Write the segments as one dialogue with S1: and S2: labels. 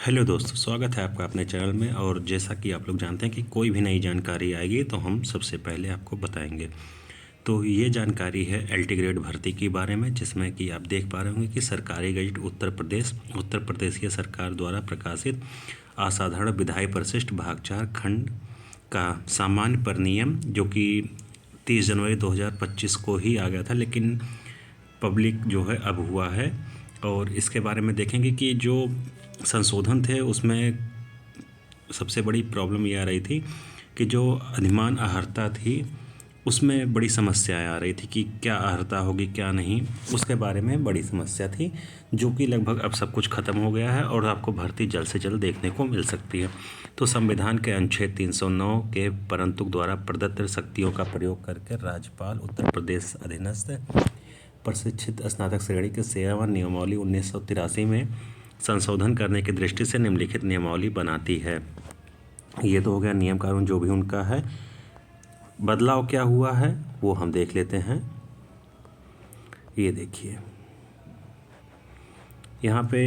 S1: Hello दोस्तों, स्वागत है आपका अपने चैनल में। और जैसा कि आप लोग जानते हैं कि कोई भी नई जानकारी आएगी तो हम सबसे पहले आपको बताएंगे। तो ये जानकारी है एलटी ग्रेड भर्ती के बारे में, जिसमें कि आप देख पा रहे होंगे कि सरकारी गजट उत्तर प्रदेश की सरकार द्वारा प्रकाशित असाधारण विधायी परिशिष्ट भाग 4 खंड का सामान्य परिनियम, जो कि 30 जनवरी 2025 को ही आ गया था, लेकिन पब्लिक जो है अब हुआ है। और इसके बारे में देखेंगे कि जो संशोधन थे उसमें सबसे बड़ी प्रॉब्लम ये आ रही थी कि जो अधिमान अर्हता थी उसमें बड़ी समस्याएं आ रही थी कि क्या अर्हता होगी क्या नहीं, उसके बारे में बड़ी समस्या थी, जो कि लगभग अब सब कुछ ख़त्म हो गया है और आपको भर्ती जल्द से जल्द देखने को मिल सकती है। तो संविधान के अनुच्छेद 309 के परंतु द्वारा प्रदत्त शक्तियों का प्रयोग करके राज्यपाल उत्तर प्रदेश अधीनस्थ प्रशिक्षित स्नातक श्रेणी के सेवा नियमावली 1983 में संशोधन करने की दृष्टि से निम्नलिखित नियमावली बनाती है। ये तो हो गया नियम कानून जो भी उनका है। बदलाव क्या हुआ है वो हम देख लेते हैं। ये देखिए यहाँ पे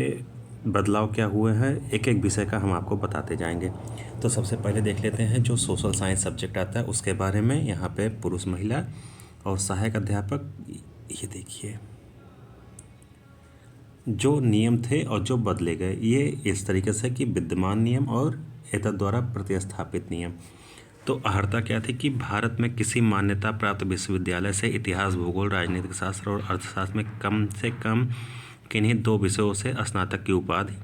S1: बदलाव क्या हुए हैं, एक एक विषय का हम आपको बताते जाएंगे। तो सबसे पहले देख लेते हैं जो सोशल साइंस सब्जेक्ट आता है उसके बारे में। यहाँ पे पुरुष महिला और सहायक अध्यापक, ये देखिए जो नियम थे और जो बदले गए ये इस तरीके से कि विद्यमान नियम और एतद द्वारा प्रतिस्थापित नियम। तो अर्हता क्या थी कि भारत में किसी मान्यता प्राप्त विश्वविद्यालय से इतिहास, भूगोल, राजनीतिक शास्त्र और अर्थशास्त्र में कम से कम किन्हीं 2 विषयों से स्नातक की उपाधि।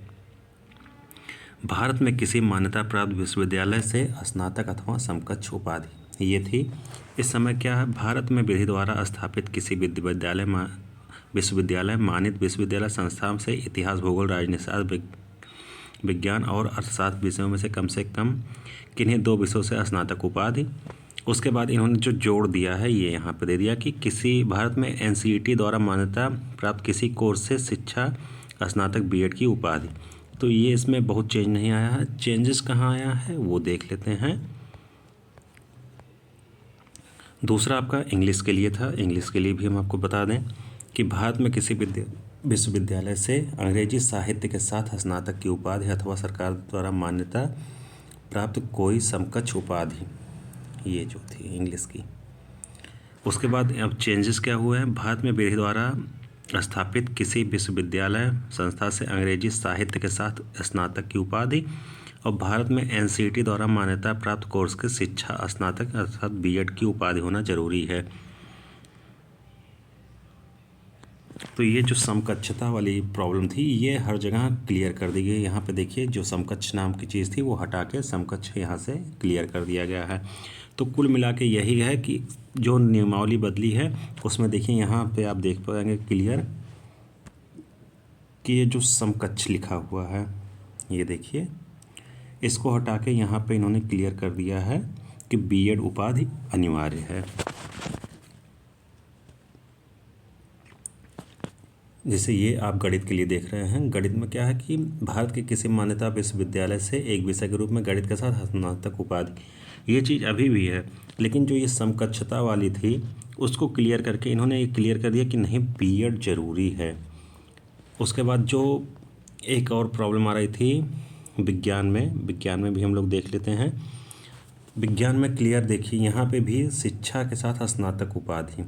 S1: भारत में किसी मान्यता प्राप्त विश्वविद्यालय से स्नातक अथवा समकक्ष उपाधि ये थी। इस समय क्या है, भारत में विधि द्वारा स्थापित किसी विश्वविद्यालय मानित विश्वविद्यालय संस्थान से इतिहास, भूगोल, राजनीति शास्त्र, विज्ञान और अर्थशास्त्र विषयों में से कम किन्हीं 2 विषयों से स्नातक उपाधि। उसके बाद इन्होंने जो जोड़ दिया है ये यहाँ पे दे दिया कि किसी भारत में एनसीईटी द्वारा मान्यता प्राप्त किसी कोर्स से शिक्षा स्नातक बीएड की उपाधि। तो ये इसमें बहुत चेंज नहीं आया है। चेंजेस कहाँ आया है वो देख लेते हैं। दूसरा आपका इंग्लिश के लिए था। इंग्लिश के लिए भी हम आपको बता दें कि भारत में किसी विश्वविद्यालय से अंग्रेजी साहित्य के साथ स्नातक की उपाधि अथवा सरकार द्वारा मान्यता प्राप्त कोई समकक्ष उपाधि, ये जो थी इंग्लिश की। उसके बाद अब चेंजेस क्या हुए हैं, भारत में विधि द्वारा स्थापित किसी विश्वविद्यालय संस्था से अंग्रेजी साहित्य के साथ स्नातक की उपाधि, और भारत में एनसीईटी द्वारा मान्यता प्राप्त कोर्स के शिक्षा स्नातक अर्थात बीएड की उपाधि होना जरूरी है। तो ये जो समकक्षता वाली प्रॉब्लम थी ये हर जगह क्लियर कर दी गई। यहाँ पे देखिए जो समकक्ष नाम की चीज़ थी वो हटा के समकक्ष यहाँ से क्लियर कर दिया गया है। तो कुल मिला के यही है कि जो नियमावली बदली है उसमें देखिए यहाँ पे आप देख पाएंगे क्लियर कि ये जो समकक्ष लिखा हुआ है ये देखिए, इसको हटा के यहाँ पे इन्होंने क्लियर कर दिया है कि बीएड उपाधि अनिवार्य है। जैसे ये आप गणित के लिए देख रहे हैं, गणित में क्या है कि भारत के किसी मान्यता विश्वविद्यालय से एक विषय के रूप में गणित के साथ स्नातक उपाधि, ये चीज़ अभी भी है। लेकिन जो ये समकक्षता वाली थी उसको क्लियर करके इन्होंने ये क्लियर कर दिया कि नहीं बीएड जरूरी है। उसके बाद जो एक और प्रॉब्लम आ रही थी विज्ञान में भी हम लोग देख लेते हैं। विज्ञान में क्लियर देखिए यहाँ पे भी शिक्षा के साथ स्नातक उपाधि,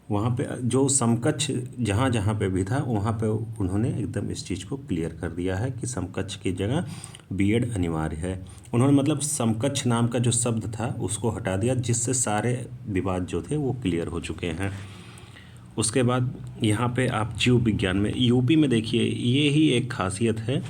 S1: वहाँ पे जो समकक्ष जहाँ जहाँ पे भी था वहाँ पे उन्होंने एकदम इस चीज़ को क्लियर कर दिया है कि समकक्ष की जगह बीएड अनिवार्य है। उन्होंने मतलब समकक्ष नाम का जो शब्द था उसको हटा दिया, जिससे सारे विवाद जो थे वो क्लियर हो चुके हैं। उसके बाद यहाँ पे आप जीव विज्ञान में, यूपी में देखिए ये ही एक खासियत है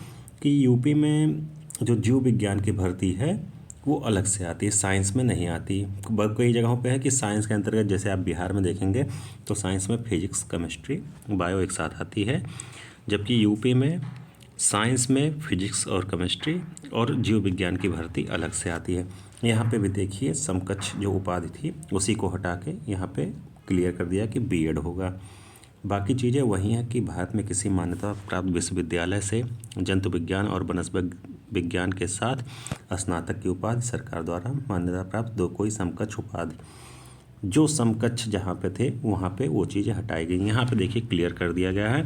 S1: कि यूपी में जो जीव विज्ञान की भर्ती है वो अलग से आती है, साइंस में नहीं आती। कई जगहों पे है कि साइंस के अंतर्गत, जैसे आप बिहार में देखेंगे तो साइंस में फिजिक्स, केमिस्ट्री, बायो एक साथ आती है, जबकि यूपी में साइंस में फिजिक्स और केमिस्ट्री और जीव विज्ञान की भर्ती अलग से आती है। यहाँ पे भी देखिए समकक्ष जो उपाधि थी उसी को हटा के यहाँ पे क्लियर कर दिया कि बीएड होगा। बाकी चीज़ें वही हैं कि भारत में किसी मान्यता प्राप्त विश्वविद्यालय से जंतु विज्ञान और वनस्पति विज्ञान के साथ स्नातक की उपाधि, सरकार द्वारा मान्यता प्राप्त कोई समकक्ष उपाधि। जो समकक्ष जहाँ पे थे वहाँ पे वो चीज़ें हटाई गई। यहाँ पे देखिए क्लियर कर दिया गया है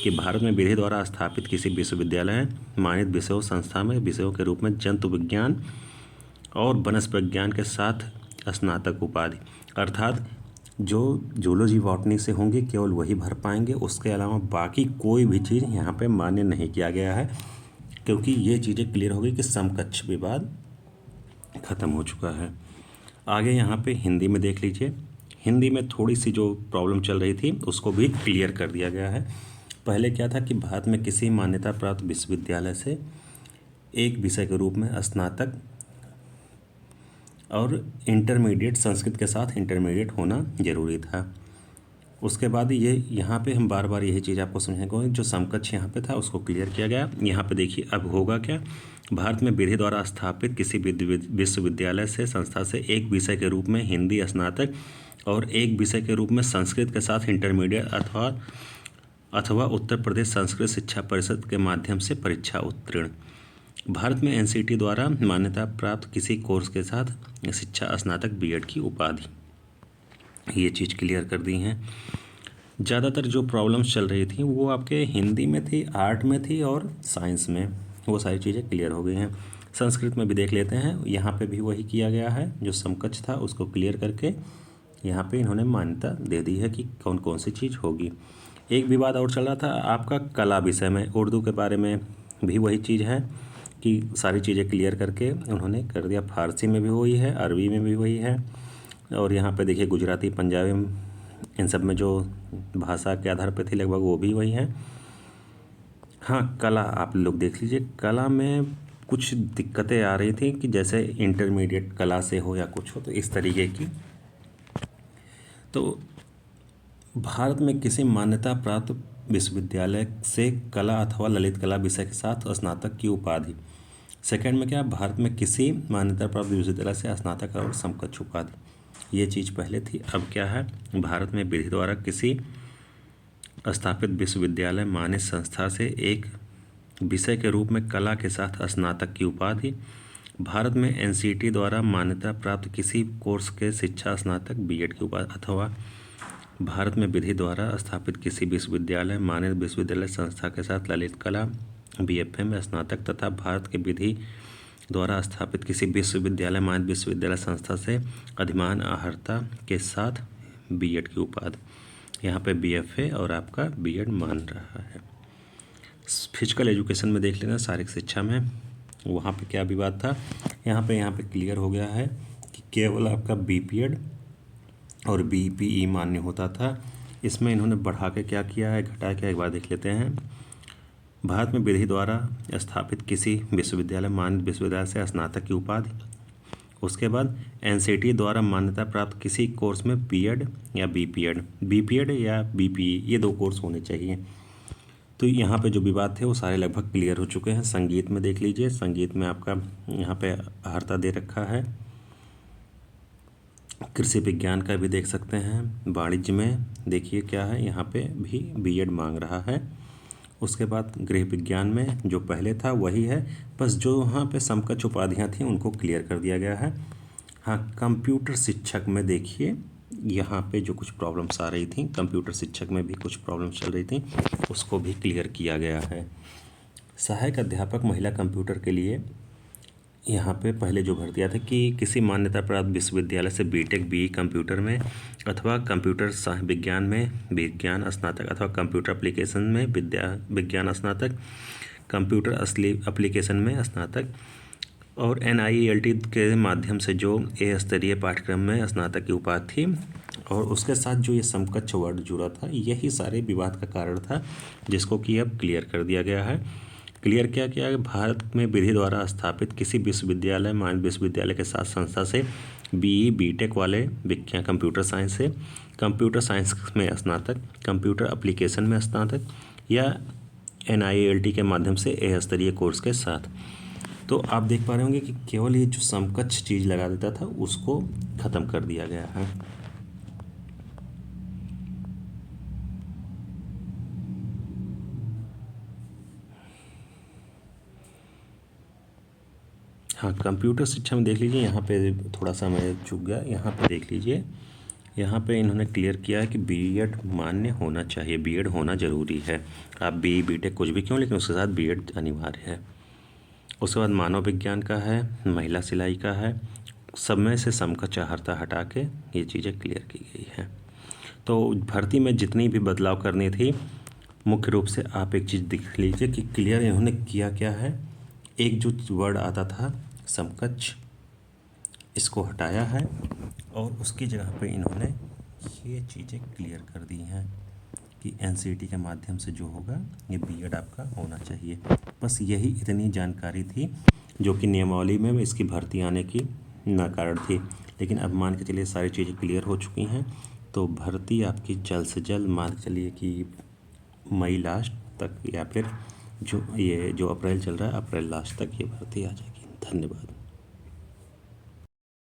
S1: कि भारत में विधि द्वारा स्थापित किसी विश्वविद्यालय मानित विषयों संस्था में विषयों के रूप में जंतु विज्ञान और वनस्पति विज्ञान के साथ स्नातक उपाधि, अर्थात जो जूलॉजी बॉटनी से होंगे केवल वही भर पाएंगे, उसके अलावा बाकी कोई भी चीज़ यहाँ पे मान्य नहीं किया गया है, क्योंकि ये चीज़ें क्लियर हो गई कि समकक्ष विवाद ख़त्म हो चुका है। आगे यहाँ पे हिंदी में देख लीजिए। हिंदी में थोड़ी सी जो प्रॉब्लम चल रही थी उसको भी क्लियर कर दिया गया है। पहले क्या था कि भारत में किसी मान्यता प्राप्त विश्वविद्यालय से एक विषय के रूप में स्नातक और इंटरमीडिएट, संस्कृत के साथ इंटरमीडिएट होना जरूरी था। उसके बाद ये यहाँ पे हम बार बार यही चीज़ आपको समझाएंगे, जो समकक्ष यहाँ पे था उसको क्लियर किया गया। यहाँ पे देखिए अब होगा क्या, भारत में विधि द्वारा स्थापित किसी विश्वविद्यालय से संस्था से एक विषय के रूप में हिंदी स्नातक और एक विषय के रूप में संस्कृत के साथ इंटरमीडिएट अथवा उत्तर प्रदेश संस्कृत शिक्षा परिषद के माध्यम से परीक्षा उत्तीर्ण। भारत में एनसीटी द्वारा मान्यता प्राप्त किसी कोर्स के साथ शिक्षा स्नातक बीएड की उपाधि, ये चीज़ क्लियर कर दी हैं। ज़्यादातर जो प्रॉब्लम्स चल रही थी वो आपके हिंदी में थी, आर्ट में थी और साइंस में, वो सारी चीज़ें क्लियर हो गई हैं। संस्कृत में भी देख लेते हैं, यहाँ पे भी वही किया गया है, जो समकक्ष था उसको क्लियर करके यहाँ पे इन्होंने मान्यता दे दी है कि कौन कौन सी चीज़ होगी। एक विवाद और चल रहा था आपका कला विषय में, उर्दू के बारे में भी वही चीज़ है कि सारी चीज़ें क्लियर करके उन्होंने कर दिया। फारसी में भी वही है, अरबी में भी वही है, और यहाँ पे देखिए गुजराती, पंजाबी, इन सब में जो भाषा के आधार पे थी लगभग वो भी वही है। हाँ, कला आप लोग देख लीजिए, कला में कुछ दिक्कतें आ रही थी कि जैसे इंटरमीडिएट कला से हो या कुछ हो, तो इस तरीके की। तो भारत में किसी मान्यता प्राप्त विश्वविद्यालय से कला अथवा ललित कला विषय के साथ स्नातक की उपाधि। सेकंड में क्या, भारत में किसी मान्यता प्राप्त विश्वविद्यालय से स्नातक और समकक्ष उपाधि, ये चीज़ पहले थी। अब क्या है, भारत में विधि द्वारा किसी स्थापित विश्वविद्यालय मान्य संस्था से एक विषय के रूप में कला के साथ स्नातक की उपाधि। भारत में एनसीटी द्वारा मान्यता प्राप्त किसी कोर्स के शिक्षा स्नातक बीएड की उपाधि, अथवा भारत में विधि द्वारा स्थापित किसी विश्वविद्यालय मान्य विश्वविद्यालय संस्था के साथ ललित कला बीएफए में स्नातक, तथा भारत के विधि द्वारा स्थापित किसी विश्वविद्यालय मान्य विश्वविद्यालय संस्था से अधिमान आहर्ता के साथ बीएड की उपाधि। यहाँ पे बीएफए और आपका बीएड मान रहा है। फिजिकल एजुकेशन में देख लेना, शारीरिक शिक्षा में, वहाँ पे क्या विवाद था, यहाँ पे क्लियर हो गया है कि केवल आपका बीपीएड और बीपीई मान्य होता था। इसमें इन्होंने बढ़ा के क्या किया है, घटा के एक बार देख लेते हैं। भारत में विधि द्वारा स्थापित किसी विश्वविद्यालय मान्य विश्वविद्यालय से स्नातक की उपाधि। उसके बाद एनसीटी द्वारा मान्यता प्राप्त किसी कोर्स में बीएड या बीपीएड या बीपीई, ये दो कोर्स होने चाहिए। तो यहाँ पे जो विवाद थे वो सारे लगभग क्लियर हो चुके हैं। संगीत में देख लीजिए, संगीत में आपका यहाँ पे अर्हता दे रखा है। कृषि विज्ञान का भी देख सकते हैं। वाणिज्य में देखिए क्या है, यहाँ पे भी बीएड मांग रहा है। उसके बाद गृह विज्ञान में जो पहले था वही है, बस जो वहाँ पे समकक्ष उपाधियाँ थी उनको क्लियर कर दिया गया है। हाँ, कंप्यूटर शिक्षक में देखिए यहाँ पे जो कुछ प्रॉब्लम्स आ रही थी, कंप्यूटर शिक्षक में भी कुछ प्रॉब्लम्स चल रही थी, उसको भी क्लियर किया गया है। सहायक अध्यापक महिला कंप्यूटर के लिए यहाँ पे पहले जो भर्तियाँ थी कि किसी मान्यता प्राप्त विश्वविद्यालय से बीटेक बीई कंप्यूटर में अथवा कंप्यूटर विज्ञान में विज्ञान स्नातक, अथवा कंप्यूटर एप्लीकेशन में विज्ञान स्नातक, कंप्यूटर एप्लीकेशन में स्नातक, और NIELT के माध्यम से जो स्तरीय पाठ्यक्रम में स्नातक की उपाधि थी, और उसके साथ जो ये समकक्ष वर्ड जुड़ा था, यही सारे विवाद का कारण था, जिसको कि अब क्लियर कर दिया गया है। क्लियर क्या किया है, भारत में विधि द्वारा स्थापित किसी विश्वविद्यालय मान्य विश्वविद्यालय के साथ संस्था से बीई बीटेक वाले विज्ञान कंप्यूटर साइंस से कंप्यूटर साइंस में स्नातक, कंप्यूटर एप्लीकेशन में स्नातक, या NIELT के माध्यम से स्तरीय कोर्स के साथ। तो आप देख पा रहे होंगे कि केवल ये जो समकक्ष चीज़ लगा देता था उसको ख़त्म कर दिया गया है। हाँ, कंप्यूटर शिक्षा में देख लीजिए, यहाँ पे थोड़ा सा मैं चूक गया, यहाँ पे देख लीजिए यहाँ पे इन्होंने क्लियर किया है कि बीएड मान्य होना चाहिए, बीएड होना ज़रूरी है। आप बी बीटेक कुछ भी क्यों, लेकिन उसके साथ बीएड अनिवार्य है। उसके बाद मानव विज्ञान का है, महिला सिलाई का है, सब में से समकक्ष अर्हता हटा के ये चीज़ें क्लियर की गई हैं। तो भर्ती में जितनी भी बदलाव करनी थी, मुख्य रूप से आप एक चीज़ देख लीजिए कि क्लियर इन्होंने किया क्या है। एक जो वर्ड आता था समकक्ष, इसको हटाया है और उसकी जगह पे इन्होंने ये चीज़ें क्लियर कर दी हैं कि एनसीईटी के माध्यम से जो होगा ये बीएड आपका होना चाहिए। बस यही इतनी जानकारी थी जो कि नियमावली में इसकी भर्ती आने की ना कारण थी, लेकिन अब मान के चलिए सारी चीज़ें क्लियर हो चुकी हैं। तो भर्ती आपकी जल्द से जल्द, मान के चलिए कि मई लास्ट तक, या फिर जो अप्रैल चल रहा है, अप्रैल लास्ट तक ये भर्ती आ जाएगी। धन्यवाद।